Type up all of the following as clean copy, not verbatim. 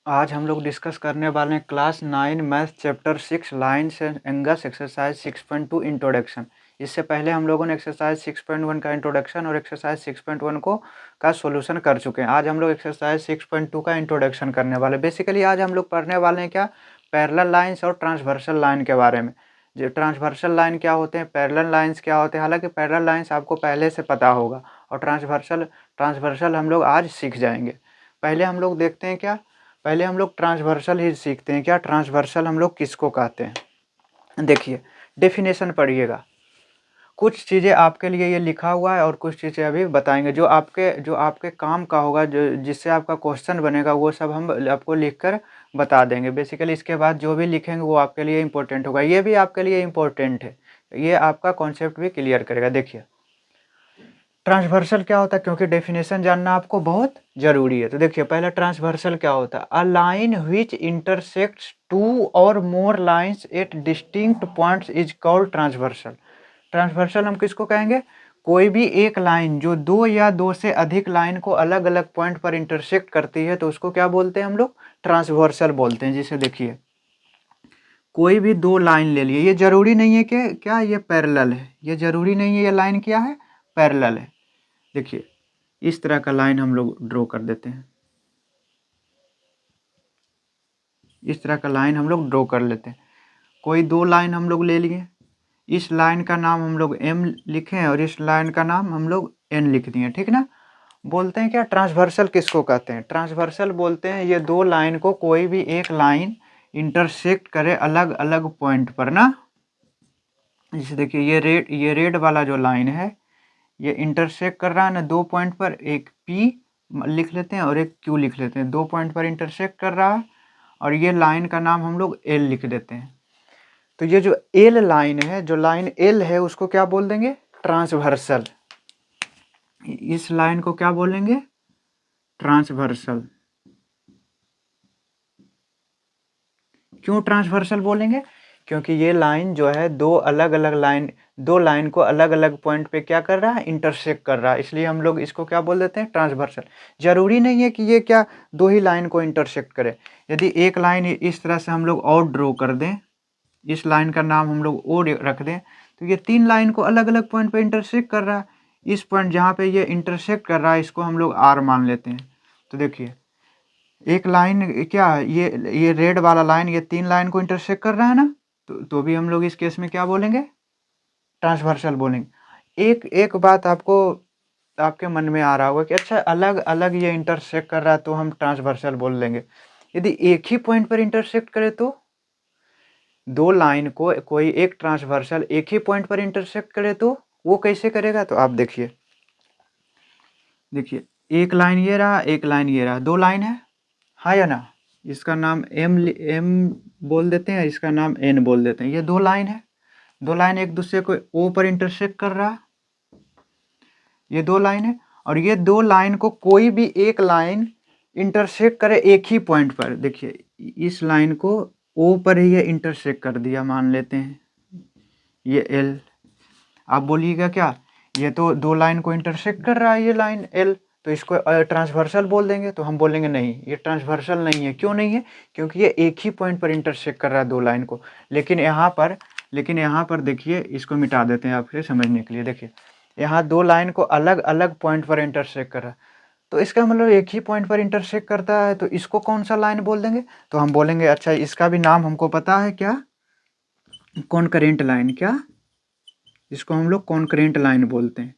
आज हम लोग डिस्कस करने वाले हैं class 9 math chapter 6 lines and angles exercise 6.2 introduction. इससे पहले हम लोगों ने एक्सरसाइज 6.1 का इंट्रोडक्शन और एक्सरसाइज 6.1 का सॉल्यूशन कर चुके हैं। आज हम लोग एक्सरसाइज 6.2 का इंट्रोडक्शन करने वाले हैं। बेसिकली आज हम लोग पढ़ने वाले हैं क्या, पैरेलल लाइन्स और ट्रांसवर्सल लाइन के बारे में। जो ट्रांसवर्सल लाइन क्या होते हैं, पैरेलल लाइन्स क्या होते हैं। हालांकि पैरेलल लाइन्स आपको पहले से पता होगा और ट्रांसवर्सल हम लोग आज सीख जाएंगे। पहले हम लोग देखते हैं क्या, पहले हम लोग ट्रांसवर्सल ही सीखते हैं। क्या ट्रांसवर्सल हम लोग किसको कहते हैं। देखिए डेफिनेशन पढ़िएगा, कुछ चीज़ें आपके लिए ये लिखा हुआ है और कुछ चीज़ें अभी बताएंगे जो आपके काम का होगा, जो जिससे आपका क्वेश्चन बनेगा, वो सब हम आपको लिखकर बता देंगे। बेसिकली इसके बाद जो भी लिखेंगे वो आपके लिए इम्पोर्टेंट होगा। ये भी आपके लिए इम्पोर्टेंट है, ये आपका कॉन्सेप्ट भी क्लियर करेगा। देखिए ट्रांसवर्सल क्या होता है, क्योंकि डेफिनेशन जानना आपको बहुत जरूरी है। तो देखिए पहला ट्रांसवर्सल क्या होता है, a line which intersects two और more lines at distinct points is called transversal. Transversal हम किसको कहेंगे, कोई भी एक लाइन जो दो या दो से अधिक लाइन को अलग अलग पॉइंट पर इंटरसेक्ट करती है तो उसको क्या बोलते हैं हम लोग, ट्रांसवर्सल बोलते हैं। जैसे देखिए कोई भी दो लाइन ले लिए, ये जरूरी नहीं है कि क्या ये पैरेलल है, ये जरूरी नहीं है ये लाइन क्या है, पैरेलल है। देखिए इस तरह का लाइन हम लोग ड्रॉ कर देते हैं, इस तरह का लाइन हम लोग ड्रॉ कर लेते हैं। कोई दो लाइन हम लोग ले लिए, इस लाइन का नाम हम लोग एम लिखें और इस लाइन का नाम हम लोग एन लिख दिए, ठीक ना। बोलते हैं क्या, ट्रांसवर्सल किसको कहते हैं, ट्रांसवर्सल बोलते हैं ये दो लाइन को कोई भी एक लाइन इंटरसेक्ट करे अलग अलग पॉइंट पर ना। जैसे देखिए ये रेड वाला जो लाइन है ये इंटरसेक्ट कर रहा है ना दो पॉइंट पर, एक P लिख लेते हैं और एक Q लिख लेते हैं। दो पॉइंट पर इंटरसेक्ट कर रहा है और ये लाइन का नाम हम लोग L लिख देते हैं। तो ये जो L लाइन है, जो लाइन L है उसको क्या बोल देंगे, ट्रांसवर्सल। इस लाइन को क्या बोलेंगे, ट्रांसवर्सल। क्यों ट्रांसवर्सल बोलेंगे, क्योंकि ये लाइन जो है दो लाइन को अलग अलग पॉइंट पे क्या कर रहा है, इंटरसेक्ट कर रहा है, इसलिए हम लोग इसको क्या बोल देते हैं, ट्रांसवर्सल। जरूरी नहीं है कि ये क्या दो ही लाइन को इंटरसेक्ट करे। यदि एक लाइन इस तरह से हम लोग और ड्रॉ कर दें, इस लाइन का नाम हम लोग ओ रख दें, तो ये तीन लाइन को अलग अलग पॉइंट पे इंटरसेक्ट कर रहा है। इस पॉइंट जहाँ पे ये इंटरसेक्ट कर रहा है इसको हम लोग आर मान लेते हैं। तो देखिए एक लाइन क्या, ये रेड वाला लाइन ये तीन लाइन को इंटरसेक्ट कर रहा है ना, तो भी हम लोग इस केस में क्या बोलेंगे, ट्रांसवर्सल बोलेंगे। एक एक बात आपको आपके मन में आ रहा होगा कि अच्छा अलग अलग ये इंटरसेक्ट कर रहा है तो हम ट्रांसवर्सल बोल लेंगे। यदि एक ही पॉइंट पर इंटरसेक्ट करे तो, दो लाइन को कोई एक ट्रांसवर्सल एक ही पॉइंट पर इंटरसेक्ट करे तो वो कैसे करेगा, तो आप देखिए एक लाइन ये रहा, एक लाइन ये रहा, दो लाइन है, हाँ या ना। इसका नाम एम बोल देते हैं, इसका नाम एन बोल देते हैं। ये दो लाइन है, दो लाइन एक दूसरे को ओ पर इंटरसेक्ट कर रहा है, ये दो लाइन है। और ये दो लाइन को कोई भी एक लाइन इंटरसेक्ट करे एक ही पॉइंट पर। देखिए इस लाइन को ओ पर ही ये इंटरसेक्ट कर दिया, मान लेते हैं ये एल। आप बोलिएगा क्या, ये तो दो लाइन को इंटरसेक्ट कर रहा है ये लाइन एल, तो इसको ट्रांसवर्सल बोल देंगे। तो हम बोलेंगे नहीं ये ट्रांसवर्सल नहीं है। क्यों नहीं है, क्योंकि ये एक ही पॉइंट पर इंटरसेक्ट कर रहा है दो लाइन को। लेकिन यहाँ पर देखिए, इसको मिटा देते हैं आपके समझने के लिए। देखिए यहाँ दो लाइन को अलग अलग पॉइंट पर इंटरसेक्ट कर रहा है, तो इसका मतलब एक ही पॉइंट पर इंटरसेक्ट करता है, तो इसको कौन सा लाइन बोल देंगे, तो हम बोलेंगे अच्छा इसका भी नाम हमको पता है क्या, कॉन्करेंट लाइन। क्या, इसको हम लोग कॉन्करेंट लाइन बोलते हैं।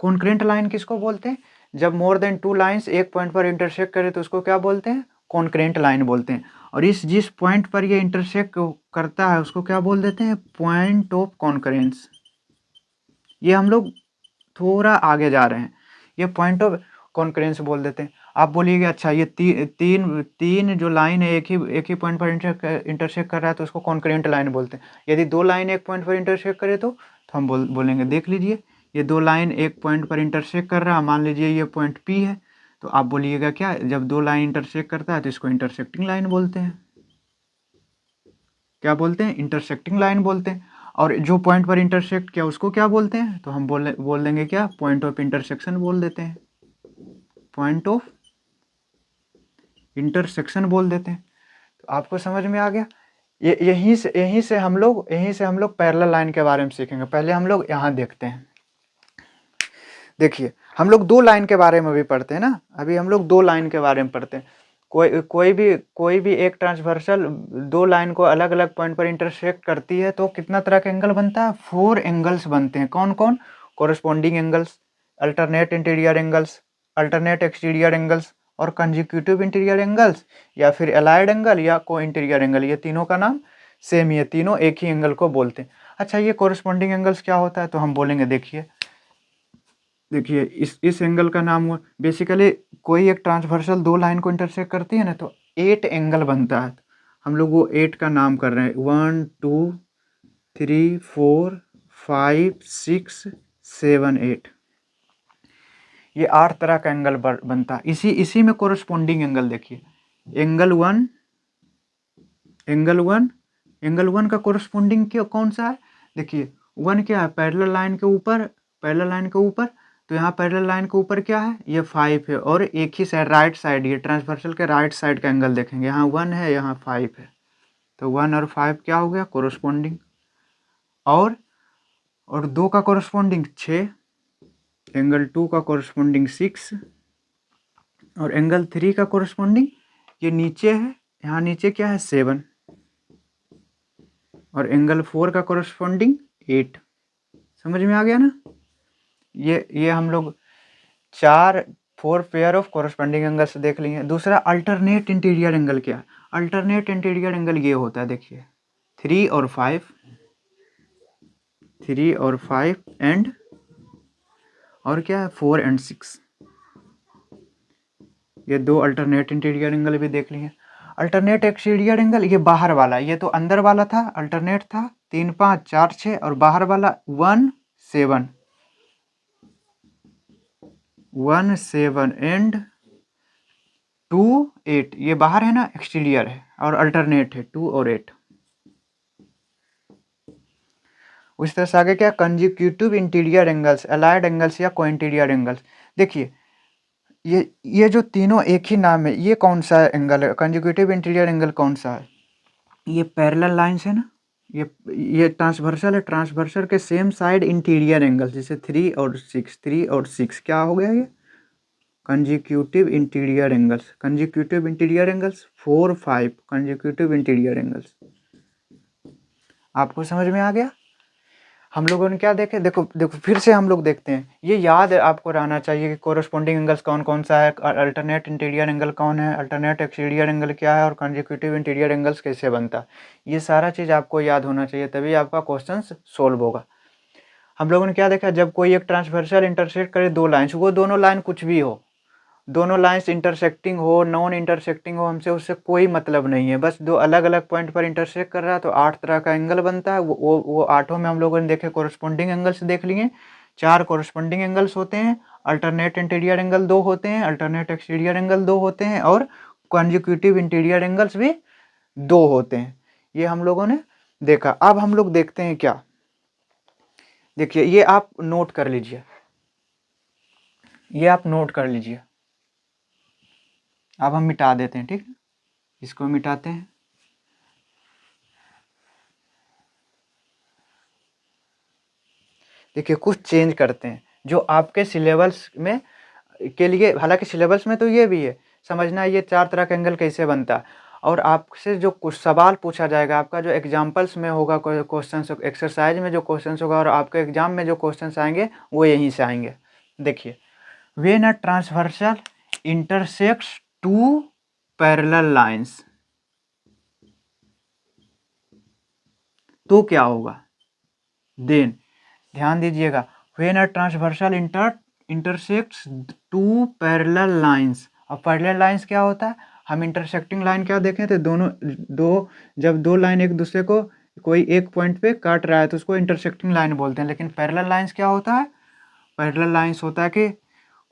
कॉन्करेंट लाइन किसको बोलते हैं, जब मोर देन टू लाइंस एक पॉइंट पर इंटरसेक्ट करे तो उसको क्या बोलते हैं, कॉन्करेंट लाइन बोलते हैं। और जिस पॉइंट पर ये इंटरसेक्ट करता है उसको क्या बोल देते हैं, पॉइंट ऑफ कॉन्करेंस। ये हम लोग थोड़ा आगे जा रहे हैं, ये पॉइंट ऑफ कॉन्करेंस बोल देते हैं। आप बोलिएगा अच्छा ये तीन जो लाइन है एक ही पॉइंट पर इंटरसेक्ट कर रहा है तो उसको कॉन्करेंट लाइन बोलते हैं। यदि दो लाइन एक पॉइंट पर इंटरसेक्ट करे तो हम बोलेंगे देख लीजिए ये दो लाइन एक पॉइंट पर इंटरसेक्ट कर रहा है, मान लीजिए ये पॉइंट P है, तो आप बोलिएगा क्या, जब दो लाइन इंटरसेक्ट करता है तो इसको इंटरसेक्टिंग लाइन बोलते हैं। क्या बोलते हैं, इंटरसेक्टिंग लाइन बोलते हैं। और जो पॉइंट पर इंटरसेक्ट किया उसको क्या बोलते हैं, तो हम बोल देंगे क्या, पॉइंट ऑफ इंटरसेक्शन बोल देते हैं, पॉइंट ऑफ इंटरसेक्शन बोल देते हैं। तो आपको समझ में आ गया। यहीं से हम लोग पैरेलल लाइन के बारे में सीखेंगे। पहले हम लोग यहाँ देखते हैं। देखिए हम लोग दो लाइन के बारे में भी पढ़ते हैं ना, अभी हम लोग दो लाइन के बारे में पढ़ते हैं। कोई भी एक ट्रांसवर्सल दो लाइन को अलग अलग पॉइंट पर इंटरसेक्ट करती है तो कितना तरह का एंगल बनता है? 4 एंगल्स बनते हैं। कौन कौन? Corresponding angles, alternate interior angles, alternate exterior angles और कंजिक्यूटिव इंटीरियर एंगल्स, या फिर एलाइड एंगल या को इंटीरियर एंगल। ये तीनों का नाम सेम ही है, तीनों एक ही एंगल को बोलते हैं। अच्छा, ये कोरस्पॉन्डिंग एंगल्स क्या होता है? तो हम बोलेंगे, देखिए इस एंगल का नाम हुआ, बेसिकली कोई एक ट्रांसवर्सल दो लाइन को इंटरसेक्ट करती है ना तो 8 एंगल बनता है। हम लोग वो 8 का नाम कर रहे हैं, 1 2 3 4 5 6 7 8। ये 8 तरह का एंगल बनता है। इसी में कोरस्पॉन्डिंग एंगल देखिए, एंगल वन का कोरस्पॉन्डिंग कौन सा है? देखिए 1 क्या है? पैरेलल लाइन के ऊपर, तो यहाँ पैरेलल लाइन के ऊपर क्या है? ये 5 है, और एक ही साइड राइट साइड, ये ट्रांसवर्सल के राइट साइड का एंगल देखेंगे, यहाँ 1 है यहाँ 5 है, तो 1 और 5 क्या हो गया? कोरस्पॉन्डिंग। और 2 का कोरस्पॉन्डिंग 6, एंगल 2 का कोरस्पॉन्डिंग 6, और एंगल 3 का कोरस्पॉन्डिंग ये नीचे है, यहाँ नीचे क्या है? 7, और एंगल 4 का कोरस्पॉन्डिंग 8। समझ में आ गया ना? ये हम लोग 4 पेयर ऑफ कोरस्पॉन्डिंग एंगल्स देख लिए। दूसरा अल्टरनेट इंटीरियर एंगल क्या है? अल्टरनेट इंटीरियर एंगल ये होता है, देखिए 3 और 5 एंड और क्या है? 4 और 6। ये दो अल्टरनेट इंटीरियर एंगल भी देख लिए। अल्टरनेट एक्सटीरियर एंगल ये बाहर वाला, ये तो अंदर वाला था, अल्टरनेट था 3 5 4 6, और बाहर वाला 1 7 एंड 2 8। ये बाहर है ना, एक्सटीरियर है, और अल्टरनेट है 2 और 8। उस तरह से आगे क्या? Consecutive interior angles, allied angles या को इंटीरियर एंगल्स। देखिए ये जो तीनों एक ही नाम है, ये कौन सा एंगल है? कंजिक्यूटिव इंटीरियर एंगल कौन सा है? ये पैरेलल लाइंस है ना, ये ट्रांसवर्सल है, ट्रांसवर्सल के सेम साइड इंटीरियर एंगल, जैसे 3 और 6 क्या हो गया? ये consecutive interior angles, 4 5 consecutive interior angles. आपको समझ में आ गया? हम लोगों ने क्या देखे? देखो फिर से हम लोग देखते हैं। ये याद आपको रहना चाहिए कि कोरस्पॉन्डिंग एंगल्स कौन कौन सा है, अल्टरनेट इंटीरियर एंगल कौन है, अल्टरनेट एक्सटीरियर एंगल क्या है, और कंजिक्यूटिव इंटीरियर एंगल्स कैसे बनता है। ये सारा चीज़ आपको याद होना चाहिए, तभी आपका क्वेश्चन सोल्व होगा। हम लोगों ने क्या देखा? जब कोई एक ट्रांसवर्सल इंटरसेक्ट करे दो लाइन्स, वो दोनों लाइन कुछ भी हो, दोनों लाइंस इंटरसेक्टिंग हो नॉन इंटरसेक्टिंग हो, हमसे उससे कोई मतलब नहीं है। बस दो अलग अलग पॉइंट पर इंटरसेक्ट कर रहा है तो 8 तरह का एंगल बनता है। वो 8 में हम लोगों ने देखे कोरस्पॉन्डिंग एंगल्स देख लिए। 4 कोरस्पॉन्डिंग एंगल्स होते हैं, अल्टरनेट इंटीरियर एंगल 2 होते हैं, अल्टरनेट एक्सटीरियर एंगल 2 होते हैं, और कंजिक्यूटिव इंटीरियर एंगल्स भी 2 होते हैं। ये हम लोगों ने देखा। अब हम लोग देखते हैं क्या, देखिए ये आप नोट कर लीजिए, अब हम मिटा देते हैं, ठीक है? इसको मिटाते हैं। देखिए कुछ चेंज करते हैं जो आपके सिलेबस में के लिए, हालांकि सिलेबस में तो ये भी है समझना ये 4 तरह का एंगल कैसे बनता है, और आपसे जो कुछ सवाल पूछा जाएगा, आपका जो एग्जाम्पल्स में होगा क्वेश्चन, एक्सरसाइज में जो क्वेश्चन होगा और आपके एग्जाम में जो क्वेश्चन आएंगे वो यहीं से आएंगे। देखिए when a transversal intersects 2 parallel lines, तो क्या होगा? देन ध्यान दीजिएगा, when a transversal intersects 2 parallel lines. अब पैरेलल लाइंस क्या होता है? हम इंटरसेक्टिंग लाइन क्या देखें थे, जब दो लाइन एक दूसरे को कोई एक पॉइंट पे काट रहा है तो उसको इंटरसेक्टिंग लाइन बोलते हैं। लेकिन पैरेलल लाइंस क्या होता है? पैरेलल लाइंस होता है कि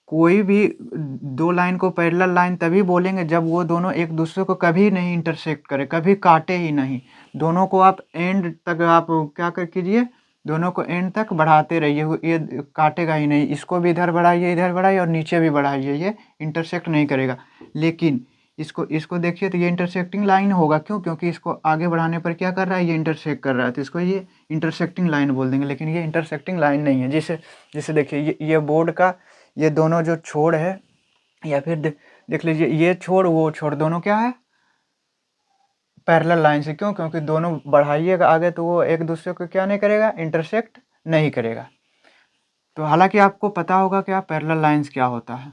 कोई भी दो लाइन को पैरेलल लाइन तभी बोलेंगे जब वो दोनों एक दूसरे को कभी नहीं इंटरसेक्ट करे, कभी काटे ही नहीं। दोनों को आप एंड तक आप क्या कर कीजिए, दोनों को एंड तक बढ़ाते रहिए, ये काटेगा ही नहीं। इसको भी इधर बढ़ाइए, और नीचे भी बढ़ाइए, ये इंटरसेक्ट नहीं करेगा। लेकिन इसको इसको देखिए तो ये इंटरसेक्टिंग लाइन होगा, क्यों? क्योंकि इसको आगे बढ़ाने पर क्या कर रहा है, ये इंटरसेक्ट कर रहा है, तो इसको ये इंटरसेक्टिंग लाइन बोल देंगे। लेकिन ये इंटरसेक्टिंग लाइन नहीं है। जैसे देखिए ये बोर्ड का ये दोनों जो छोर है, या फिर देख लीजिए ये छोर वो छोर दोनों क्या है, पैरेलल लाइन से। क्यों? क्योंकि दोनों बढ़ाइएगा आगे तो वो एक दूसरे को क्या नहीं करेगा, इंटरसेक्ट नहीं करेगा। तो हालांकि आपको पता होगा क्या पैरेलल लाइंस क्या होता है।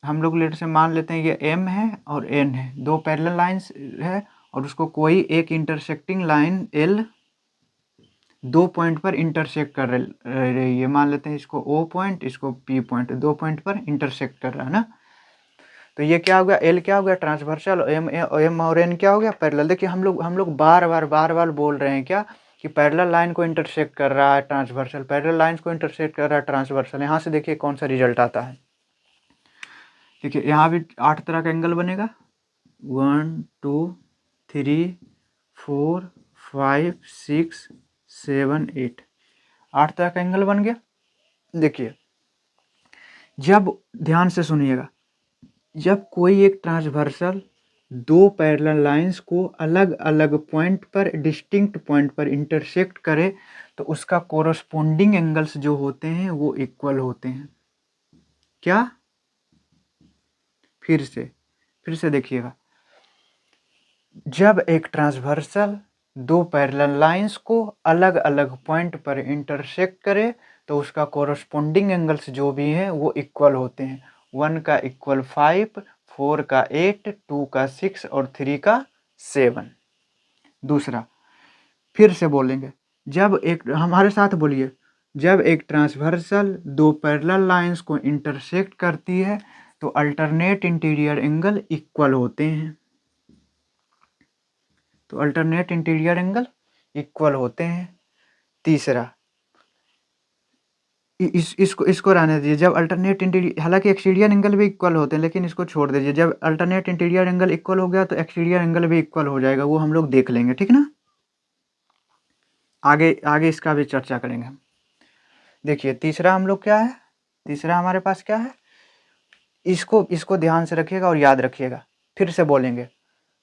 हम लोग लेट से मान लेते हैं ये M है और N है, दो पैरेलल लाइंस है, और उसको कोई एक इंटरसेक्टिंग लाइन L दो पॉइंट पर इंटरसेक्ट कर रही है। मान लेते हैं इसको O पॉइंट, इसको P पॉइंट, दो पॉइंट पर इंटरसेक्ट कर रहा है ना। तो ये क्या हो गया, L क्या हो गया, ट्रांसवर्सल, M और N क्या हो गया, पैरेलल। देखिए हम लोग बार बार बोल रहे हैं क्या, कि पैरेलल लाइन को इंटरसेक्ट कर रहा है ट्रांसवर्सल, पैरेलल लाइंस को इंटरसेक्ट कर रहा है ट्रांसवर्सल। यहाँ से देखिए कौन सा रिजल्ट आता है। देखिए यहाँ भी 8 तरह का एंगल बनेगा, 1 2 3 4 5 6 7 8, 8 तरह का एंगल बन गया। देखिए जब ध्यान से सुनिएगा, जब कोई एक ट्रांसवर्सल दो पैरेलल लाइंस को अलग अलग पॉइंट पर, डिस्टिंक्ट पॉइंट पर इंटरसेक्ट करे, तो उसका कोरस्पोंडिंग एंगल्स जो होते हैं वो इक्वल होते हैं। क्या? फिर से देखिएगा, जब एक ट्रांसवर्सल दो पैरेलल लाइंस को अलग अलग पॉइंट पर इंटरसेक्ट करे, तो उसका कोरस्पोंडिंग एंगल्स जो भी हैं वो इक्वल होते हैं। 1 का इक्वल 5, 4 का 8, 2 का 6 और 3 का 7। दूसरा फिर से बोलेंगे, जब एक, हमारे साथ बोलिए, जब एक ट्रांसवर्सल दो पैरेलल लाइंस को इंटरसेक्ट करती है तो अल्टरनेट इंटीरियर एंगल इक्वल होते हैं। तो अल्टरनेट इंटीरियर एंगल इक्वल होते हैं। तीसरा इसको रहने दीजिए, जब अल्टरनेट इंटीरियर, हालांकि एक्सटीरियर एंगल भी इक्वल होते हैं, लेकिन इसको छोड़ दीजिए। जब अल्टरनेट इंटीरियर एंगल इक्वल हो गया तो एक्सटीरियर एंगल भी इक्वल हो जाएगा, वो हम लोग देख लेंगे, ठीक ना। आगे आगे इसका भी चर्चा करेंगे हम। देखिए तीसरा हम लोग क्या है, तीसरा हमारे पास क्या है, इसको ध्यान से रखिएगा और याद रखिएगा। फिर से बोलेंगे,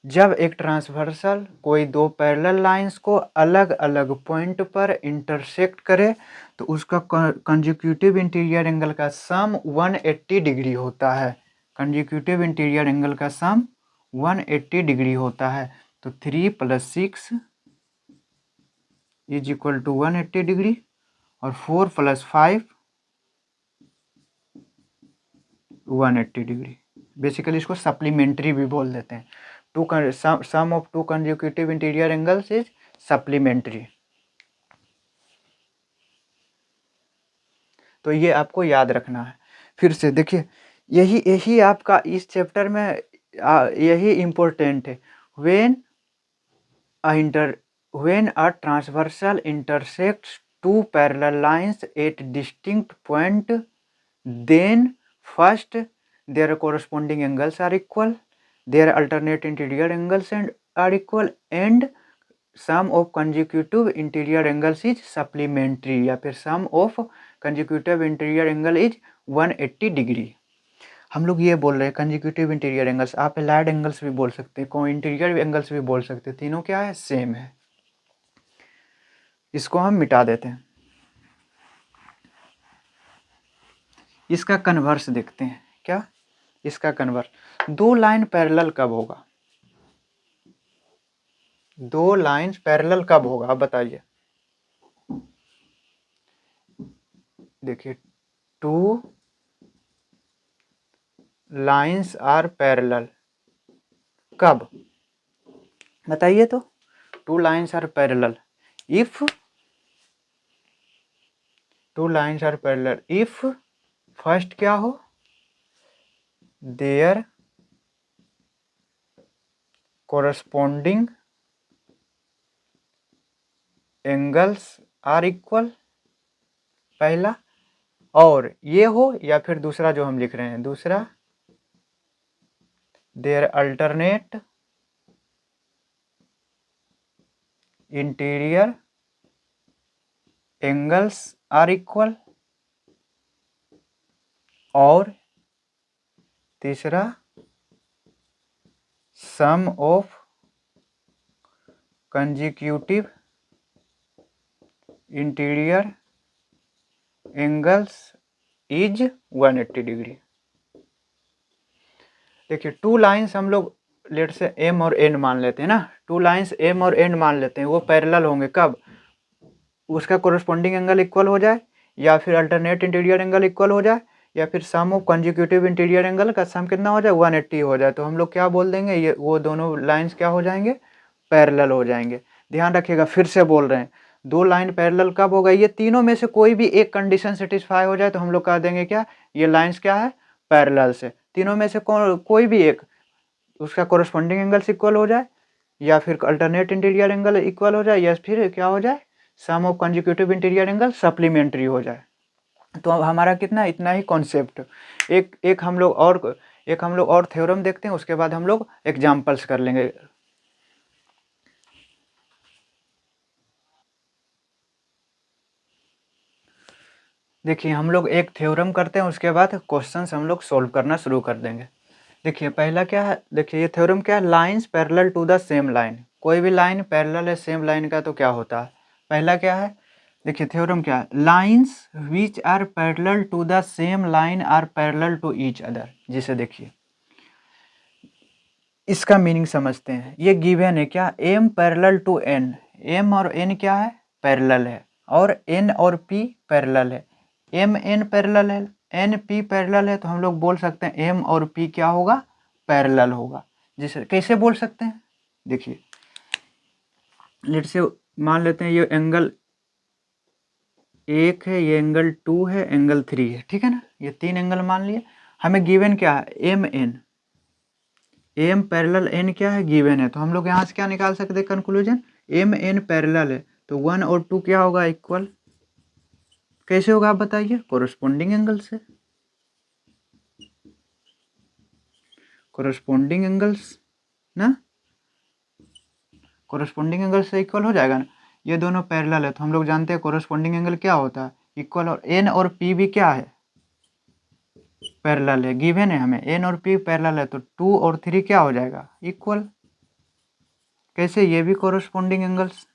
जब एक ट्रांसवर्सल कोई दो पैरेलल लाइंस को अलग अलग पॉइंट पर इंटरसेक्ट करे, तो उसका कंजिक्यूटिव इंटीरियर एंगल का सम 180 डिग्री होता है। कंजिक्यूटिव इंटीरियर एंगल का सम 180 डिग्री होता है। तो 3 + 6 इज इक्वल टू 180 डिग्री, और 4 + 5 180 डिग्री। बेसिकली इसको सप्लीमेंट्री भी बोल देते हैं। Sum of two consecutive interior angles is supplementary. तो ये आपको याद रखना है। फिर से देखिए, यही आपका इस चैप्टर में यही इम्पोर्टेंट है। When a transversal intersects two parallel lines at distinct point, then first their corresponding angles are equal, their alternate interior angles are equal, and sum of consecutive interior angles is supplementary, या फिर sum of consecutive interior angle is 180 degree. हम लोग ये बोल रहे हैं consecutive interior angles, आप allied angles भी बोल सकते हैं, को इंटीरियर एंगल्स भी बोल सकते हैं, तीनों क्या है, सेम है। इसको हम मिटा देते हैं। इसका कन्वर्स देखते हैं। क्या? इसका कन्वर्स, दो लाइन पैरेलल कब होगा, दो लाइंस पैरेलल कब होगा, आप बताइए। देखिए, टू लाइंस आर पैरेलल कब, बताइए तो। Two lines are parallel if, two lines are parallel if first क्या हो, there corresponding angles are equal, पहला, और ये हो, या फिर दूसरा जो हम लिख रहे हैं, दूसरा their alternate interior angles are equal, और तीसरा sum of consecutive interior angles is 180 degree. देखिए टू लाइंस हम लोग लेट से एम और एन मान लेते हैं ना, टू लाइंस एम और एन मान लेते हैं, वो पैरेलल होंगे कब, उसका कोरस्पॉन्डिंग एंगल इक्वल हो जाए, या फिर अल्टरनेट इंटीरियर एंगल इक्वल हो जाए, या फिर सम ऑफ कंजिक्यूटिव इंटीरियर एंगल का सम कितना हो जाए 180 हो जाए, तो हम लोग क्या बोल देंगे, ये वो दोनों लाइंस क्या हो जाएंगे, पैरेलल हो जाएंगे। ध्यान रखिएगा, फिर से बोल रहे हैं, दो लाइन पैरेलल कब होगा, ये तीनों में से कोई भी एक कंडीशन सेटिस्फाई हो जाए तो हम लोग कह देंगे क्या, ये लाइंस क्या है, पैरेलल से। तीनों में से कोई भी एक, उसका कोरस्पॉन्डिंग एंगल्स इक्वल हो जाए, या फिर अल्टरनेट इंटीरियर एंगल इक्वल हो जाए, या फिर क्या हो जाए, sum of consecutive interior angle supplementary हो जाए। तो अब हमारा कितना, इतना ही कॉन्सेप्ट। एक हम लोग और थ्योरम देखते हैं, उसके बाद हम लोग एग्जाम्पल्स कर लेंगे। देखिए हम लोग एक थ्योरम करते हैं, उसके बाद क्वेश्चंस हम लोग सोल्व करना शुरू कर देंगे। देखिए पहला क्या है, देखिए ये थ्योरम क्या है, lines parallel to the same line. कोई भी लाइन पैरेलल है सेम लाइन का तो क्या होता है, पहला क्या है, देखिए थ्योरम क्या है, lines which are parallel to the same line are parallel to each other. जिसे देखिए इसका मीनिंग समझते हैं, ये गिवन है क्या, m parallel to n, m और n क्या है, पैरेलल है, और n और p पैरेलल है, m n पैरेलल है, n p पैरेलल है, तो हम लोग बोल सकते हैं m और p क्या होगा, पैरेलल होगा। जिसे कैसे बोल सकते हैं, देखिए लेट से मान लेते हैं ये एंगल 1 है, ये एंगल 2 है, एंगल 3 है, ठीक है ना, ये तीन एंगल मान लिए। हमें गिवन क्या है, m n, M parallel N क्या है, गिवन है, तो हम लोग यहाँ से क्या निकाल सकते हैं कंक्लूजन, एम एन पैरेलल है तो 1 और 2 क्या होगा, इक्वल। कैसे होगा आप बताइए, कोरस्पॉन्डिंग एंगल से, कोरस्पॉन्डिंग एंगल्स ना, कोरस्पॉन्डिंग एंगल से इक्वल हो जाएगा ना, ये दोनों पैरेलल है तो हम लोग जानते हैं कोरस्पॉन्डिंग एंगल क्या होता है, इक्वल, और एन और पी भी क्या है, पैरेलल है, गिवन है हमें एन और पी पैरेलल है, तो 2 और 3 क्या हो जाएगा, इक्वल। कैसे, ये भी कोरस्पॉन्डिंग एंगल्स,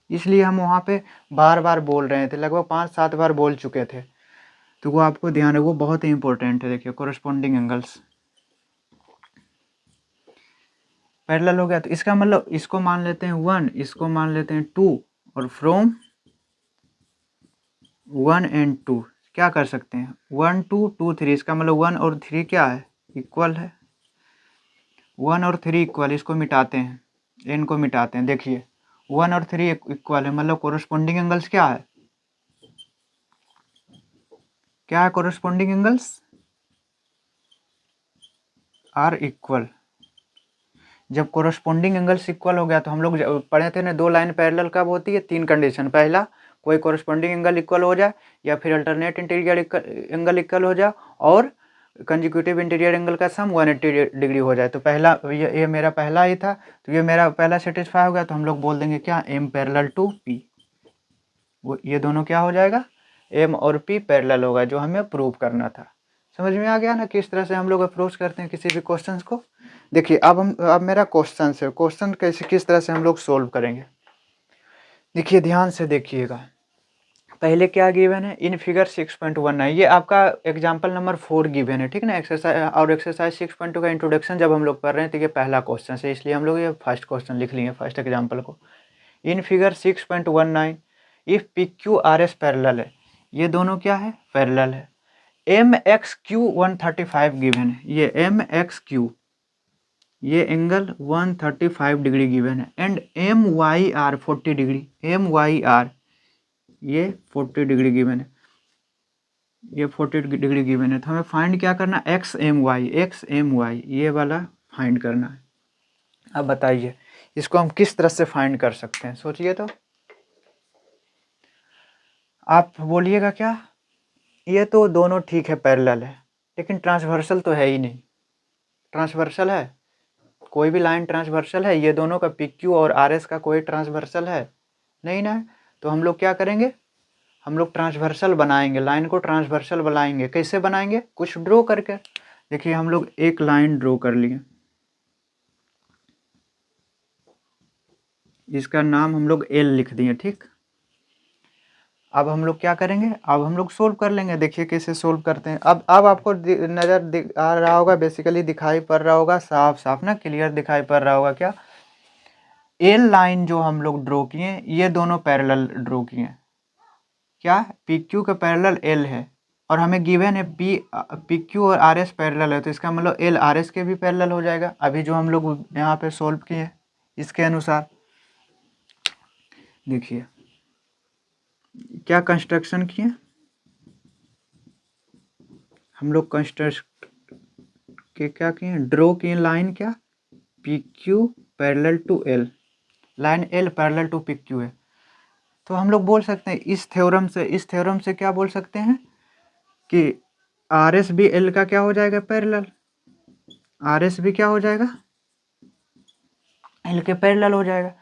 इसलिए हम वहाँ पे बार बार बोल रहे थे, लगभग 5-7 बार बोल चुके थे, तो वो आपको ध्यान है, वो बहुत ही इंपॉर्टेंट है। देखिए कोरस्पॉन्डिंग एंगल्स पैरेलल हो गया, तो इसका मतलब इसको मान लेते हैं 1, इसको मान लेते हैं 2, और फ्रॉम 1 and 2 क्या कर सकते हैं, 1 2 2 3, इसका मतलब 1 और 3 क्या है, इक्वल है, 1 और 3 इक्वल, इसको मिटाते हैं, n को मिटाते हैं, देखिए 1 और 3 इक्वल है, मतलब कोरस्पॉन्डिंग एंगल्स क्या है, क्या है कोरस्पॉन्डिंग एंगल्स, आर इक्वल। जब कोरस्पॉन्डिंग एंगल्स इक्वल हो गया तो हम लोग पढ़े थे ना, दो लाइन पैरेलल कब होती है, तीन कंडीशन, पहला कोई कोरस्पॉन्डिंग एंगल इक्वल हो जाए, या फिर अल्टरनेट इंटीरियर एंगल इक्वल हो जाए, और कंजिक्यूटिव इंटीरियर एंगल का सम 180 डिग्री हो जाए। तो पहला ये मेरा पहला ही था, तो ये मेरा पहला सेटिस्फाई हो गया, तो हम लोग बोल देंगे क्या, m पैरेलल टू p, वो ये दोनों क्या हो जाएगा, m और p पैरेलल होगा, जो हमें प्रूव करना था। समझ में आ गया ना किस तरह से हम लोग अप्रोच करते हैं किसी भी क्वेश्चंस को। देखिए अब मेरा क्वेश्चन है, क्वेश्चन कैसे किस तरह से हम लोग सोल्व करेंगे, देखिए ध्यान से देखिएगा। पहले क्या गिवन है, इन फिगर 6.19, ये आपका एग्जाम्पल नंबर 4 गिवन है, ठीक ना, एक्सरसाइज 6.2 का इंट्रोडक्शन जब हम लोग पढ़ रहे हैं तो ये पहला क्वेश्चन है, इसलिए हम लोग ये फर्स्ट क्वेश्चन लिख लिए, फर्स्ट एग्जाम्पल को। In figure 6.19 if P Q R S parallel है, ये दोनों क्या है, पैरेलल है, एम एक्स क्यू 135 गिवन है, ये एम एक्स क्यू, ये एंगल 135 डिग्री गिवन है, and M Y are 40 degree, M Y are ये 40 डिग्री गिवन है, ये 40 डिग्री गिवन है, तो हमें फाइंड क्या करना, एक्स एम वाई ये वाला फाइंड करना है। अब बताइए इसको हम किस तरह से फाइंड कर सकते हैं, सोचिए तो, आप बोलिएगा क्या, ये तो दोनों ठीक है पैरेलल है, लेकिन ट्रांसवर्सल तो है ही नहीं, ट्रांसवर्सल है, कोई भी लाइन ट्रांसवर्सल है, ये दोनों का पी क्यू और आर एस का कोई ट्रांसवर्सल है नहीं ना, तो हम लोग क्या करेंगे, हम लोग ट्रांसवर्सल बनाएंगे, लाइन को ट्रांसवर्सल बनाएंगे, कैसे बनाएंगे, कुछ ड्रॉ करके। देखिए हम लोग एक लाइन ड्रॉ कर लिए, इसका नाम हम लोग एल लिख दिए, ठीक। अब हम लोग क्या करेंगे, अब हम लोग सोल्व कर लेंगे। देखिए कैसे सोल्व करते हैं। अब आपको नज़र आ रहा होगा, बेसिकली दिखाई पड़ रहा होगा, साफ साफ ना, क्लियर दिखाई पड़ रहा होगा क्या। एल लाइन जो हम लोग ड्रॉ किए, ये दोनों पैरेलल ड्रॉ किए, क्या पी क्यू का पैरेलल एल है, और हमें गिवन है पी क्यू और आर एस पैरेलल है, तो इसका मतलब एल आर एस के भी पैरेलल हो जाएगा। अभी जो हम लोग यहाँ पे सोल्व किए इसके अनुसार, देखिए क्या कंस्ट्रक्शन किए हम लोग, कंस्ट्रक्ट के क्या किए, ड्रॉ किए लाइन, क्या P Q parallel to L, line L parallel to P Q है। तो हम लोग बोल सकते हैं इस थ्योरम से क्या बोल सकते हैं कि आर एस भी एल का क्या हो जाएगा, पैरेलल, आर एस भी क्या हो जाएगा, एल के पैरेलल हो जाएगा।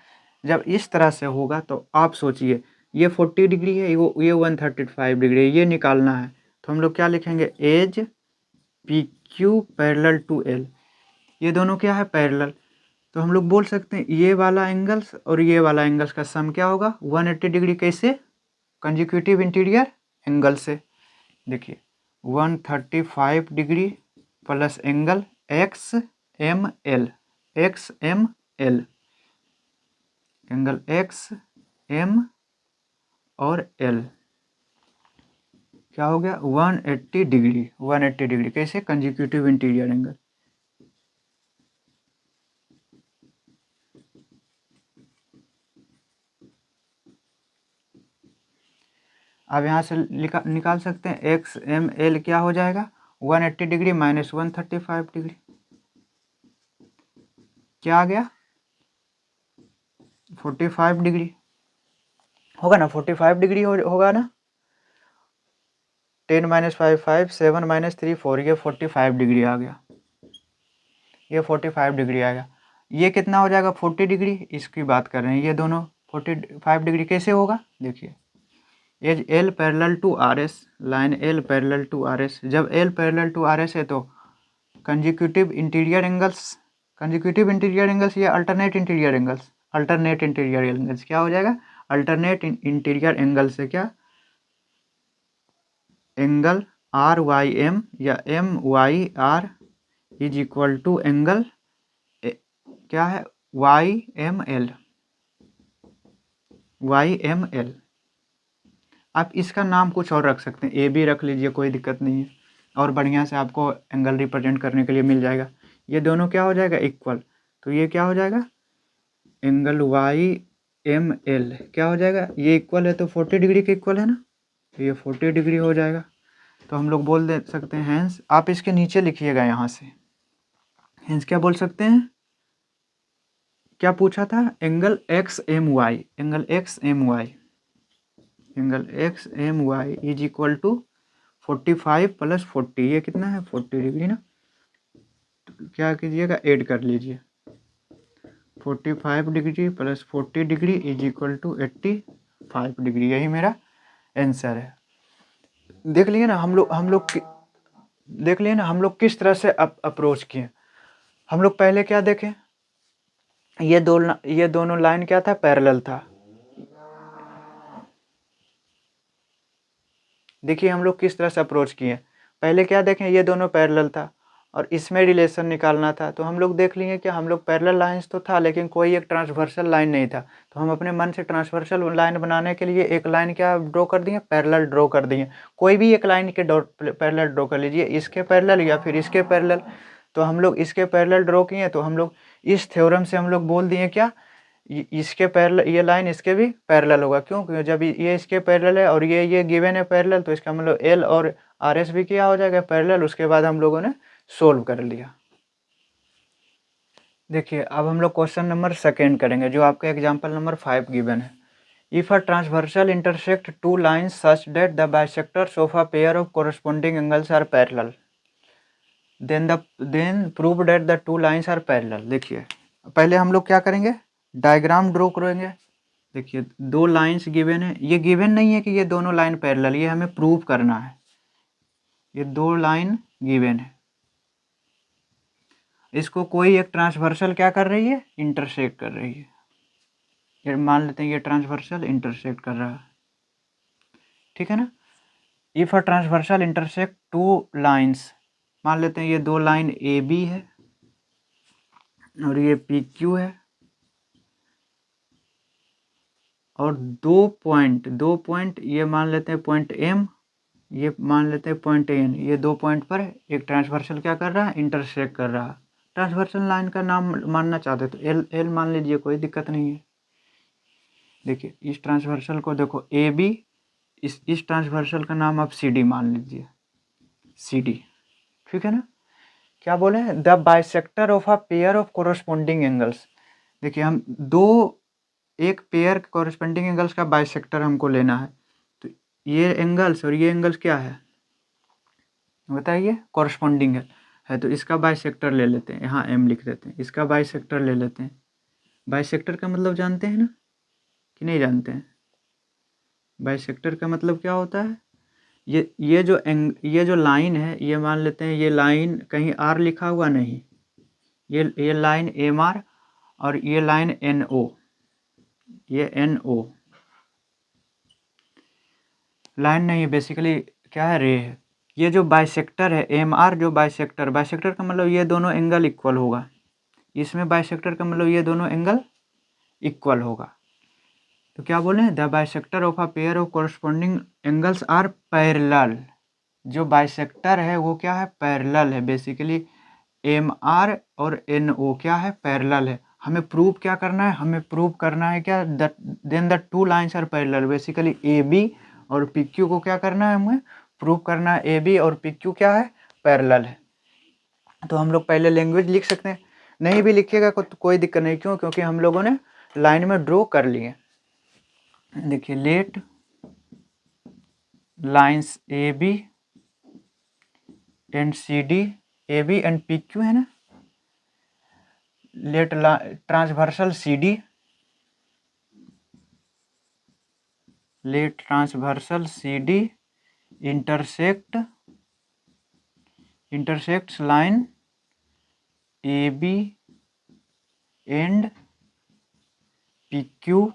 जब इस तरह से होगा तो आप सोचिए, ये 40 डिग्री है, ये 135 डिग्री है, ये निकालना है, तो हम लोग क्या लिखेंगे, as P Q parallel to L, ये दोनों क्या है, पैरेलल। तो हम लोग बोल सकते हैं ये वाला एंगल्स और ये वाला एंगल्स का सम क्या होगा, 180 डिग्री, कैसे, कंजिक्यूटिव इंटीरियर एंगल से। देखिए 135 degree plus angle X M L, X M L, angle X M और एल क्या हो गया, 180 डिग्री, 180 डिग्री कैसे, कंजिक्यूटिव इंटीरियर एंगल। अब यहाँ से निकाल सकते हैं एक्स एम एल क्या हो जाएगा, 180 डिग्री माइनस 135 डिग्री, क्या आ गया, 45 डिग्री होगा ना, 45 डिग्री होगा ना, 10 माइनस 5 5, 7 माइनस 3 4, ये 45 डिग्री आ गया, ये 45 डिग्री आएगा। ये कितना हो जाएगा, 40 डिग्री, इसकी बात कर रहे हैं, ये दोनों 45 डिग्री कैसे होगा, देखिए as L parallel to R S, line L parallel to R S, जब L parallel to R S है तो consecutive interior angles, consecutive interior angles या alternate interior angles, alternate interior angles क्या हो जाएगा, अल्टरनेट इंटीरियर एंगल से क्या, angle R Y M या M Y R is equal to angle क्या है, Y M L, Y M L. आप इसका नाम कुछ और रख सकते हैं, ए बी रख लीजिए, कोई दिक्कत नहीं है, और बढ़िया से आपको एंगल रिप्रेजेंट करने के लिए मिल जाएगा। ये दोनों क्या हो जाएगा, इक्वल, तो ये क्या हो जाएगा, एंगल वाई एम एल क्या हो जाएगा, ये इक्वल है तो 40 डिग्री के इक्वल है ना, तो ये 40 डिग्री हो जाएगा। तो हम लोग बोल दे सकते हैं हैंस, आप इसके नीचे लिखिएगा यहाँ से, हैंस क्या बोल सकते हैं, क्या पूछा था, angle X M Y, angle X M Y, angle X M Y is equal to 45 plus 40, ये कितना है, 40 डिग्री ना, तो क्या कीजिएगा, ऐड कर लीजिए, 45 degree plus 40 degree is equal to 85 degree, यही मेरा आंसर है। देख लिए ना देख लिए ना हम लोग किस तरह से अप्रोच किए। हम लोग पहले क्या देखें, ये दोनों लाइन क्या था, पैरेलल था। देखिए हम लोग किस तरह से अप्रोच किए, पहले क्या देखें, ये दोनों पैरेलल था और इसमें रिलेशन निकालना था, तो हम लोग देख लिए कि हम लोग पैरेलल लाइंस तो था लेकिन कोई एक ट्रांसवर्सल लाइन नहीं था, तो हम अपने मन से ट्रांसवर्सल लाइन बनाने के लिए एक लाइन क्या ड्रॉ कर दिए, पैरेलल ड्रॉ कर दिए। कोई भी एक लाइन के पैरेलल ड्रॉ कर लीजिए, इसके पैरेलल या फिर इसके पैरेलल। तो हम लोग इसके पैरेलल ड्रॉ किए, तो हम लोग इस थ्योरम से हम लोग बोल दिए क्या, इसके पैरेलल, ये लाइन इसके भी पैरेलल होगा, क्यों, क्योंकि जब ये इसके पैरेलल है और ये गिवन है पैरेलल, तो इसका मतलब एल और आर एस भी क्या हो जाएगा, पैरेलल। उसके बाद हम लोगों ने सोल्व कर लिया। देखिए अब हम लोग क्वेश्चन नंबर सेकेंड करेंगे, जो आपका एग्जाम्पल नंबर 5 गिवन है। If a transversal intersect two lines such that the bisectors of a pair of corresponding angles are parallel, then prove that the two lines are parallel. देखिए पहले हम लोग क्या करेंगे, डायग्राम ड्रॉ करेंगे। देखिए दो लाइंस गिवन है, ये गिवन नहीं है कि ये दोनों लाइन पैरेलल, ये हमें प्रूव करना है। ये दो लाइन गिवन है, इसको कोई एक ट्रांसवर्सल क्या कर रही है, इंटरसेक्ट कर रही है। ये मान लेते हैं ये ट्रांसवर्सल इंटरसेक्ट कर रहा है, ठीक है ना। If a transversal intersect two lines, मान लेते हैं ये दो लाइन ए बी है और ये पी क्यू है, और दो पॉइंट ये मान लेते हैं पॉइंट एम, ये मान लेते हैं पॉइंट एन, ये दो पॉइंट पर एक ट्रांसवर्सल क्या कर रहा है, इंटरसेक्ट कर रहा है। ट्रांसवर्सल लाइन का नाम मानना चाहते तो एल मान लीजिए, कोई दिक्कत नहीं है। देखिए इस ट्रांसवर्सल को देखो ए बी, इस ट्रांसवर्सल का नाम आप सी डी मान लीजिए, सी डी, ठीक है ना। क्या बोले, the bisector of a pair of corresponding angles. देखिए हम एक पेयर कोरोस्पोंडिंग एंगल्स का बाइसेक्टर हमको लेना है, तो ये एंगल्स और ये एंगल्स क्या है बताइए, कोरोस्पोंडिंग है तो इसका बाइसेक्टर ले लेते हैं, यहाँ एम लिख देते हैं, इसका बाइसेक्टर ले लेते हैं। बाइसेक्टर का मतलब जानते हैं ना कि नहीं जानते हैं? बाइसेक्टर का मतलब क्या होता है, ये जो लाइन है, ये मान लेते हैं ये लाइन कहीं आर लिखा हुआ नहीं, ये लाइन एम आर और ये लाइन एन ओ, ये एन ओ लाइन नहीं, बेसिकली क्या है, रे है। ये जो बाइसेक्टर है एम आर, जो बाइसेक्टर का मतलब ये दोनों एंगल इक्वल होगा, इसमें बाइसेक्टर का मतलब ये दोनों एंगल इक्वल होगा। तो क्या बोले, the bisector of a pair of corresponding angles are parallel. जो बाइसेक्टर है वो क्या है, पैरेलल है। बेसिकली एम आर और एन ओ क्या है, पैरेलल है। हमें प्रूव क्या करना है, हमें प्रूव करना है क्या, then the two lines are parallel. Basically A B और पी क्यू को क्या करना है, हमें प्रूव करना है ए बी और पी क्यू क्या है, पैरेलल है। तो हम लोग पहले लैंग्वेज लिख सकते हैं, नहीं भी लिखिएगा तो कोई दिक्कत नहीं, क्यों, क्योंकि हम लोगों ने लाइन में ड्रॉ कर लिए। देखिए let lines A B and C D, A B and P Q है ना, let transversal C D, let transversal C D intersects line A B and P Q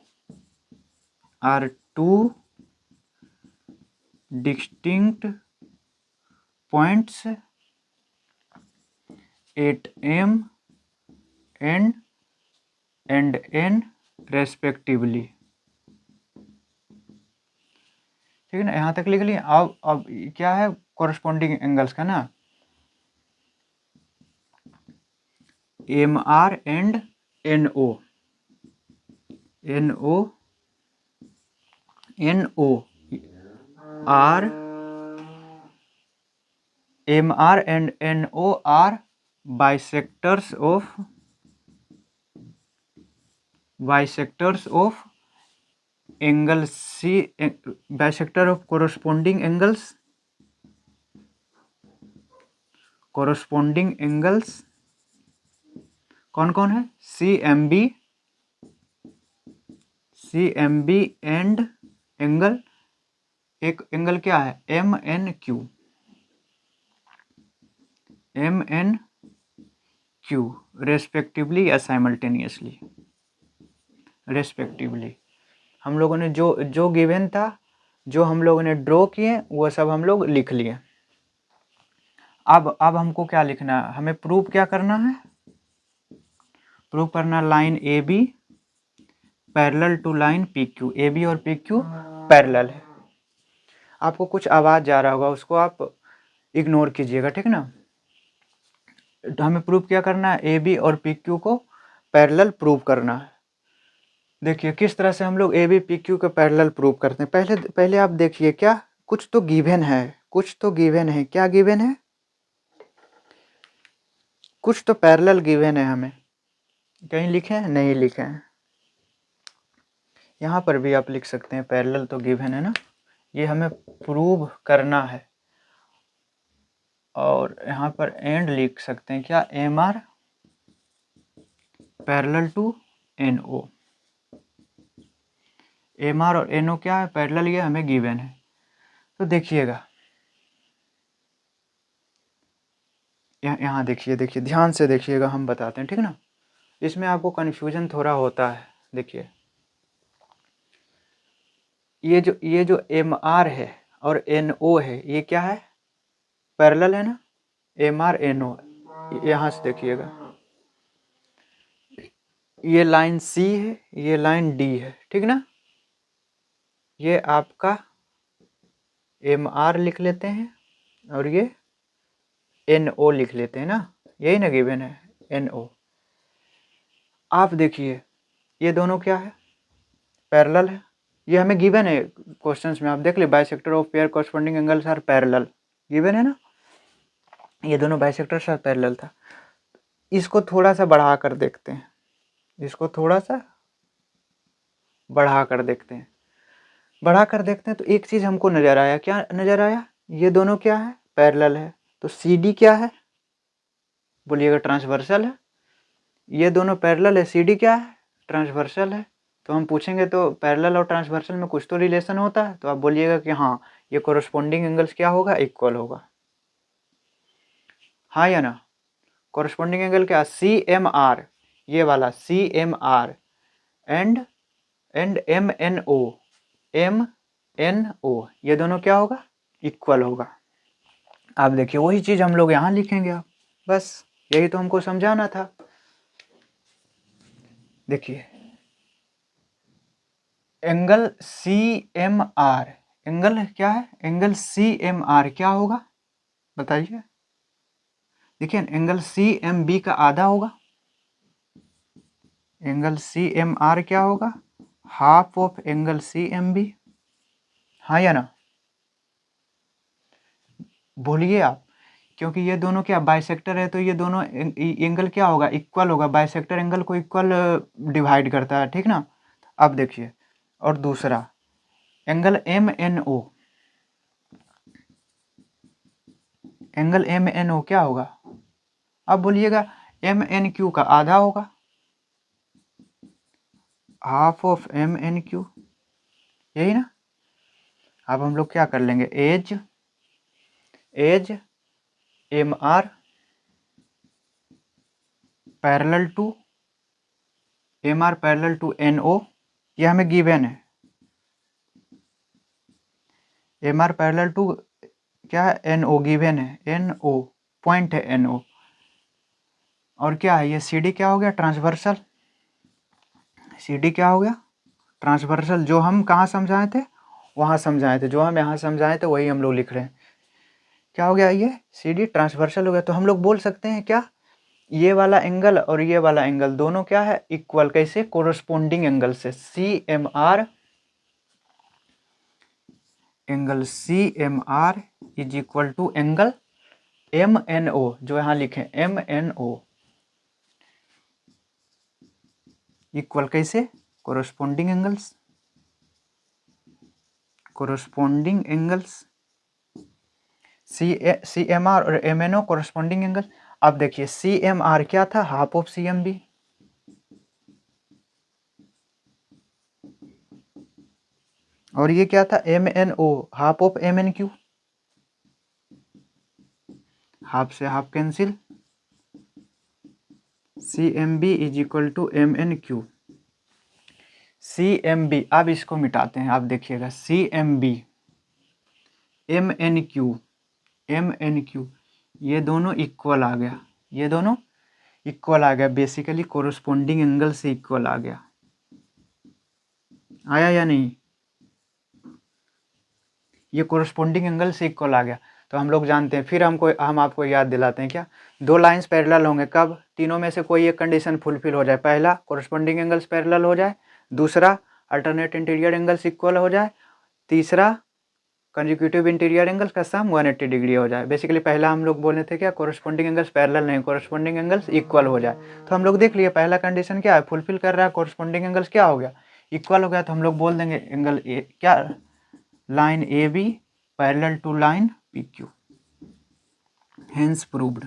are two distinct points at M and N respectively. ठीक है ना, यहाँ तक लिख लिया। अब क्या है, कोरस्पोंडिंग एंगल्स का ना, M R and N O R, M R and N O R bisectors of angle C, bisector of corresponding angles कौन कौन है, C M B and angle, एक एंगल क्या है, एम एन क्यू रेस्पेक्टिवली या simultaneously, respectively. हम लोगों ने जो गिवन था, जो हम लोगों ने ड्रॉ किए, वो सब हम लोग लिख लिए। अब हमको क्या लिखना है, हमें प्रूफ क्या करना है, प्रूफ करना line A B parallel to line P Q, A B और पी क्यू पैरेलल है। आपको कुछ आवाज़ जा रहा होगा, उसको आप इग्नोर कीजिएगा, ठीक ना। तो हमें प्रूफ क्या करना है, ए बी और पी क्यू को पैरेलल प्रूव करना है। देखिए किस तरह से हम लोग ए बी पी क्यू के पैरेलल प्रूव करते हैं। पहले आप देखिए, क्या कुछ तो गिवन है, क्या गिवन है, कुछ तो पैरेलल गिवन है हमें, कहीं लिखे हैं, नहीं लिखे हैं। यहाँ पर भी आप लिख सकते हैं, पैरेलल तो गिवन है ना, ये हमें प्रूव करना है। और यहाँ पर एंड लिख सकते हैं क्या, M R parallel to N O, M R और एन ओ क्या है, पैरेलल, ये हमें गिवन है। तो देखिएगा यहाँ देखिए, देखिए ध्यान से देखिएगा, हम बताते हैं, ठीक ना। इसमें आपको कन्फ्यूजन थोड़ा होता है। देखिए ये जो एम आर है और एन ओ है, ये क्या है, पैरेलल है ना, एम आर एन ओ। यहाँ से देखिएगा, ये लाइन सी है, ये लाइन डी है, ठीक ना। ये आपका एम आर लिख लेते हैं और ये एन ओ लिख लेते हैं ना, यही ना गिवन है, एन ओ। आप देखिए ये दोनों क्या है, पैरेलल है। ये हमें गिवन है क्वेश्चंस में, आप देख ले, bisector of pair corresponding angles are parallel, given है ना, ये दोनों बाइसेक्टर पैरेलल था। इसको थोड़ा सा बढ़ा कर देखते हैं, इसको थोड़ा सा बढ़ा कर देखते हैं, बढ़ा कर देखते हैं तो एक चीज़ हमको नज़र आया। क्या नज़र आया, ये दोनों क्या है, पैरेलल है। तो सी डी क्या है, बोलिएगा ट्रांसवर्सल है। ये दोनों पैरेलल है, सी डी क्या है, ट्रांसवर्सल है। तो हम पूछेंगे तो पैरेलल और ट्रांसवर्सल में कुछ तो रिलेशन होता है, तो आप बोलिएगा कि हाँ ये कोरस्पॉन्डिंग एंगल्स क्या होगा, इक्वल होगा, हाँ या ना। कोरस्पॉन्डिंग एंगल क्या, सी एम आर, ये वाला C M R and M N O, M N O, ये दोनों क्या होगा, इक्वल होगा। आप देखिए वही चीज़ हम लोग यहाँ लिखेंगे, आप बस यही तो हमको समझाना था। देखिए angle C M R, angle क्या है, एंगल सी एम आर क्या होगा बताइए। देखिए एंगल सी एम बी का आधा होगा, एंगल सी एम आर क्या होगा, half of angle C M B, हाँ या ना, बोलिए आप। क्योंकि ये दोनों क्या बाइसेक्टर है, तो ये दोनों एंगल क्या होगा, इक्वल होगा। बाइसेक्टर एंगल को इक्वल डिवाइड करता है, ठीक ना। अब देखिए, और दूसरा angle M N O, angle M N O क्या होगा, अब बोलिएगा एम एन क्यू का आधा होगा, half of M N Q, यही ना। अब हम लोग क्या कर लेंगे, as M R parallel to, M R parallel to N O, ये हमें गिवन है। एम आर पैरेलल टू क्या है, एन ओ गिवन है, एन ओ पॉइंट है, एन ओ। और क्या है ये सी डी क्या हो गया, ट्रांसवर्सल, सी डी क्या हो गया, ट्रांसवर्सल। जो हम कहाँ समझाए थे, वहाँ समझाए थे, जो हम यहाँ समझाए थे वही हम लोग लिख रहे हैं। क्या हो गया, ये सी डी ट्रांसवर्सल हो गया। तो हम लोग बोल सकते हैं क्या, ये वाला एंगल और ये वाला एंगल दोनों क्या है, इक्वल। कैसे, कोरस्पोंडिंग एंगल से, C M R, angle C M R is equal to angle M N O, जो यहाँ लिखे एम एन ओ, इक्वल कैसे, corresponding angles, corresponding angles C M R और M N O corresponding angle. अब देखिए C M R क्या था, half of C M B, और ये क्या था, M N O, half of M N Q, half से half cancel, C M B is equal to M N Q, C M B. अब इसको मिटाते हैं, आप देखिएगा C M B M N Q, M N Q, ये दोनों equal आ गया, ये दोनों इक्वल आ गया, बेसिकली कोरस्पोंडिंग एंगल से इक्वल आ गया, आया या नहीं, ये कोरस्पोंडिंग एंगल से इक्वल आ गया। तो हम लोग जानते हैं, फिर हम आपको याद दिलाते हैं क्या, दो लाइंस पैरेलल होंगे कब, तीनों में से कोई एक कंडीशन फुलफिल हो जाए। पहला, कोरस्पोंडिंग एंगल्स पैरेलल हो जाए, दूसरा, अल्टरनेट इंटीरियर एंगल्स इक्वल हो जाए, तीसरा, कंजिक्यूटिव इंटीरियर एंगल्स का सम 180 डिग्री हो जाए। बेसिकली पहला हम लोग बोले थे क्या, कोरस्पोंडिंग एंगल्स पैरेलल नहीं, कोरस्पोंडिंग एंगल्स इक्वल हो जाए। तो हम लोग देख लिए पहला कंडीशन क्या है, फुलफिल कर रहा है, कोरस्पोंडिंग एंगल्स क्या हो गया, इक्वल हो गया। तो हम लोग बोल देंगे एंगल ए क्या, line A B parallel to line P Q, hence proved.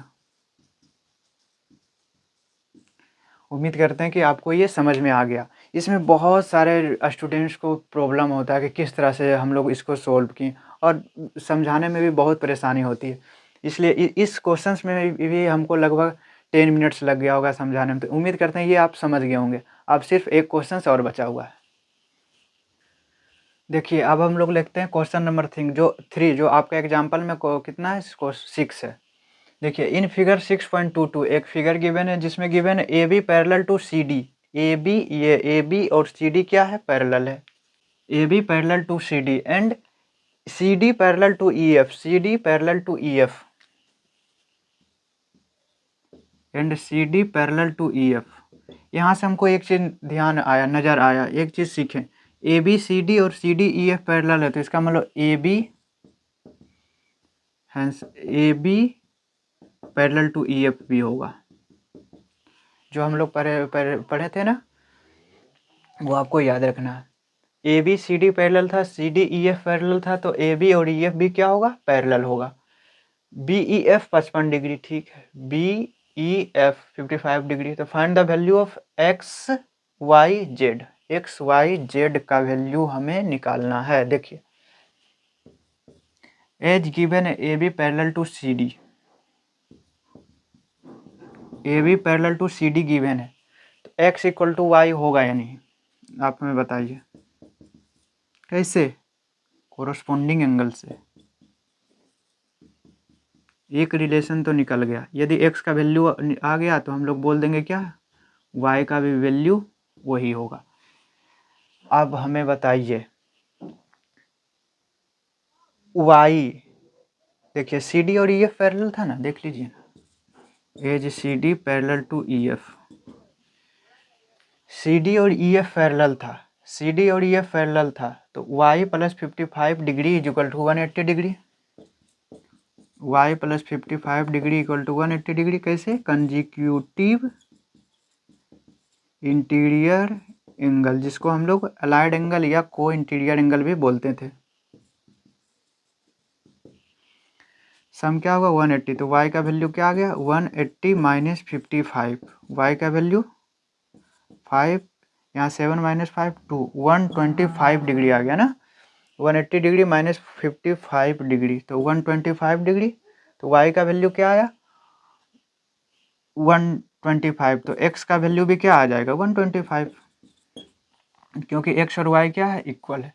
उम्मीद करते हैं कि आपको ये समझ में आ गया। इसमें बहुत सारे स्टूडेंट्स को प्रॉब्लम होता है कि किस तरह से हम लोग इसको सोल्व किए, और समझाने में भी बहुत परेशानी होती है। इसलिए इस क्वेश्चंस में भी हमको लगभग 10 मिनट्स लग गया होगा समझाने में। तो उम्मीद करते हैं ये आप समझ गए होंगे। अब सिर्फ एक क्वेश्चन और बचा हुआ है। देखिए अब हम लोग लिखते हैं क्वेश्चन नंबर 3 जो आपका एग्जाम्पल में कितना है, 6 है। देखिए इन फिगर 6.22 एक फिगर गिवन है जिसमें गिवन है A B parallel to C D. A B और सी डी क्या है, पैरेलल है। A B parallel to C D and C D parallel to E F, C D parallel to E F and C D parallel to E F. यहाँ से हमको एक चीज नजर आया, एक चीज सीखें। ए बी सी डी और C D E F parallel है तो इसका मतलब A B hence A B parallel to E F भी होगा। जो हम लोग पढ़े थे ना, वो आपको याद रखना है। A B C D parallel था, C D E F parallel था, तो ए बी और ई एफ भी क्या होगा, पैरेलल होगा। बी ई एफ 55 डिग्री, ठीक है, बी ई एफ 55 डिग्री। तो find the value of X Y Z, X Y Z का वैल्यू हमें निकालना है। देखिए एज गिवन है A B parallel to C D, A B parallel to C D given है, तो एक्स इक्वल टू वाई होगा या नहीं, आप हमें बताइए। कैसे, कोरस्पोंडिंग एंगल से एक रिलेशन तो निकल गया। यदि एक्स का वैल्यू आ गया तो हम लोग बोल देंगे क्या, वाई का भी वैल्यू वही होगा। अब हमें बताइए वाई, देखिए सी डी और ई एफ पैरेलल था ना, देख लीजिए ना, as C D parallel to E F, C D और ई एफ पैरेलल था, सी डी और ई एफ पैरेलल था, तो Y plus 55 degree is equal to 180 degree, Y plus 55 degree equal to 180 degree. कैसे, कंजिक्यूटिव इंटीरियर एंगल, जिसको हम लोग allied angle या को इंटीरियर एंगल भी बोलते थे। सम क्या होगा 180, तो y का वैल्यू क्या आ गया 180 माइनस 55, y का वैल्यू 5, यहाँ 7 माइनस 5 2, 125 डिग्री आ गया ना, 180 डिग्री माइनस 55 डिग्री तो 125 डिग्री। तो y का वैल्यू क्या आया 125, तो x का वैल्यू भी क्या आ जाएगा 125, क्योंकि x और y क्या है, इक्वल है।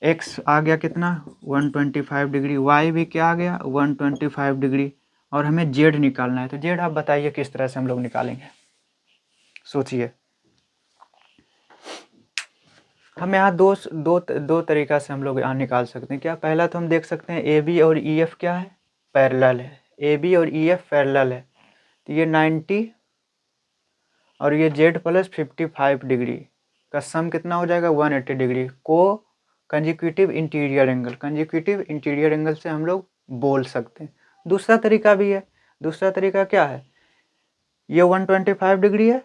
x आ गया कितना 125 डिग्री, y भी क्या आ गया 125 डिग्री, और हमें z निकालना है। तो z आप बताइए किस तरह से हम लोग निकालेंगे, सोचिए। हम यहाँ दो तरीका से हम लोग यहाँ निकाल सकते हैं। क्या, पहला तो हम देख सकते हैं ए बी और ई एफ क्या है, पैरेलल है, ए बी और ई एफ पैरेलल है, तो ये 90 और ये z प्लस 55 डिग्री का सम कितना हो जाएगा 180 डिग्री को consecutive interior angle, consecutive interior angle से हम लोग बोल सकते हैं। दूसरा तरीका भी है, दूसरा तरीका क्या है, ये 125 डिग्री है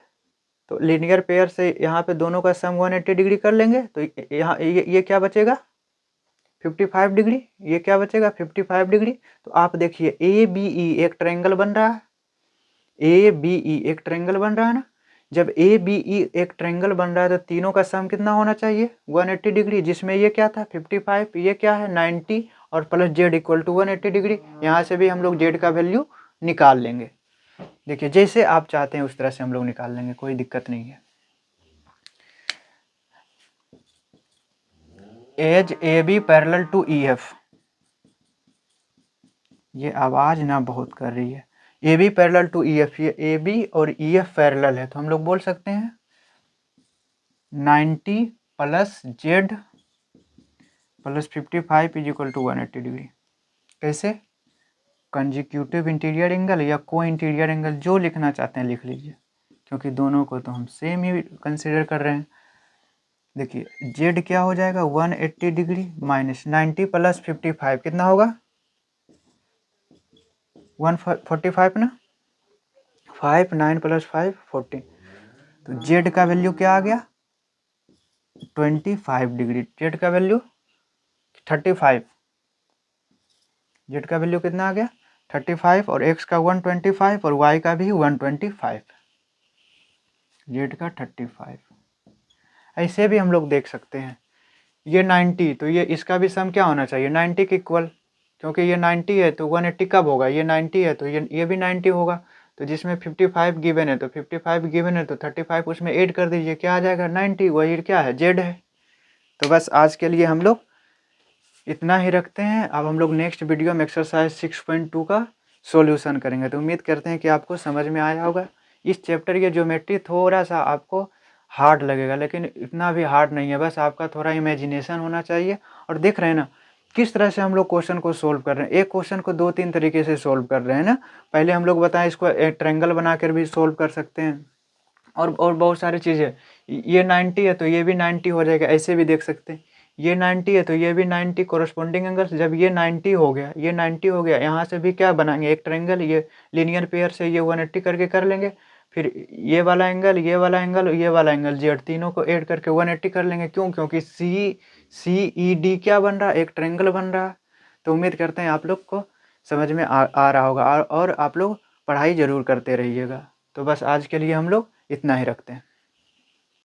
तो लीनियर पेयर से यहाँ पे दोनों का सम 180 डिग्री कर लेंगे, तो यहाँ ये क्या बचेगा 55 डिग्री, ये क्या बचेगा 55 डिग्री। तो आप देखिए ए बी ई एक ट्रायंगल बन रहा है, ए बी ई एक ट्रायंगल बन रहा है ना, जब ए बी ई एक ट्रायंगल बन रहा है तो तीनों का सम कितना होना चाहिए 180 डिग्री, जिसमें ये क्या था 55, ये क्या है 90 और plus Z equal to 180 degree. यहाँ से भी हम लोग जेड का वैल्यू निकाल लेंगे। देखिए जैसे आप चाहते हैं उस तरह से हम लोग निकाल लेंगे, कोई दिक्कत नहीं है। As A B parallel to E F, ये आवाज ना बहुत कर रही है, A B parallel to E F, ये ए बी और ई एफ पैरेलल है, तो हम लोग बोल सकते हैं 90 plus Z plus 55 is equal to 180 degree. कैसे, कंजिक्यूटिव इंटीरियर एंगल या को इंटीरियर एंगल, जो लिखना चाहते हैं लिख लीजिए, क्योंकि दोनों को तो हम सेम ही कंसिडर कर रहे हैं। देखिए जेड क्या हो जाएगा 180 डिग्री माइनस 90 प्लस 55 कितना होगा 145 ना, 5 9 प्लस 5 14, तो जेड का वैल्यू क्या आ गया 25 डिग्री, जेड का वैल्यू 35, जेड का वैल्यू कितना आ गया 35 और एक्स का 125 और वाई का भी 125, जेड का 35। ऐसे भी हम लोग देख सकते हैं, ये 90 तो ये इसका भी सम क्या होना चाहिए 90 के इक्वल, क्योंकि ये 90 है तो 180 कब होगा, ये 90 है तो ये भी 90 होगा। तो जिसमें 55 गिवन है तो 55 गिवन है तो 35 उसमें ऐड कर दीजिए, क्या आ जाएगा 90, वही क्या है जेड है। तो बस आज के लिए हम लोग इतना ही रखते हैं। अब हम लोग नेक्स्ट वीडियो में एक्सरसाइज 6.2 का सॉल्यूशन करेंगे। तो उम्मीद करते हैं कि आपको समझ में आया होगा। इस चैप्टर की ज्योमेट्री थोड़ा सा आपको हार्ड लगेगा, लेकिन इतना भी हार्ड नहीं है, बस आपका थोड़ा इमेजिनेशन होना चाहिए। और देख रहे हैं ना किस तरह से हम लोग क्वेश्चन को सोल्व कर रहे हैं। एक क्वेश्चन को 2-3 तरीके से सोल्व कर रहे हैं ना। पहले हम लोग बताएं इसको एक ट्रायंगल बनाकर भी सोल्व कर सकते हैं, और बहुत सारी चीज़ें। ये 90 है तो ये भी 90 हो जाएगा, ऐसे भी देख सकते हैं। ये 90 है तो ये भी 90 कोरस्पॉन्डिंग एंगल। जब ये 90 हो गया, ये 90 हो गया, यहाँ से भी क्या बनाएंगे एक ट्रायंगल। ये लीनियर पेयर से ये 180 करके कर लेंगे। फिर ये वाला एंगल, ये वाला एंगल, ये वाला एंगल, जेड, तीनों को ऐड करके 180 कर लेंगे। क्यों? क्योंकि सी ई डी क्या बन रहा है, एक ट्रायंगल बन रहा है। तो उम्मीद करते हैं आप लोग को समझ में आ रहा होगा, और आप लोग पढ़ाई ज़रूर करते रहिएगा। तो बस आज के लिए हम लोग इतना ही रखते हैं।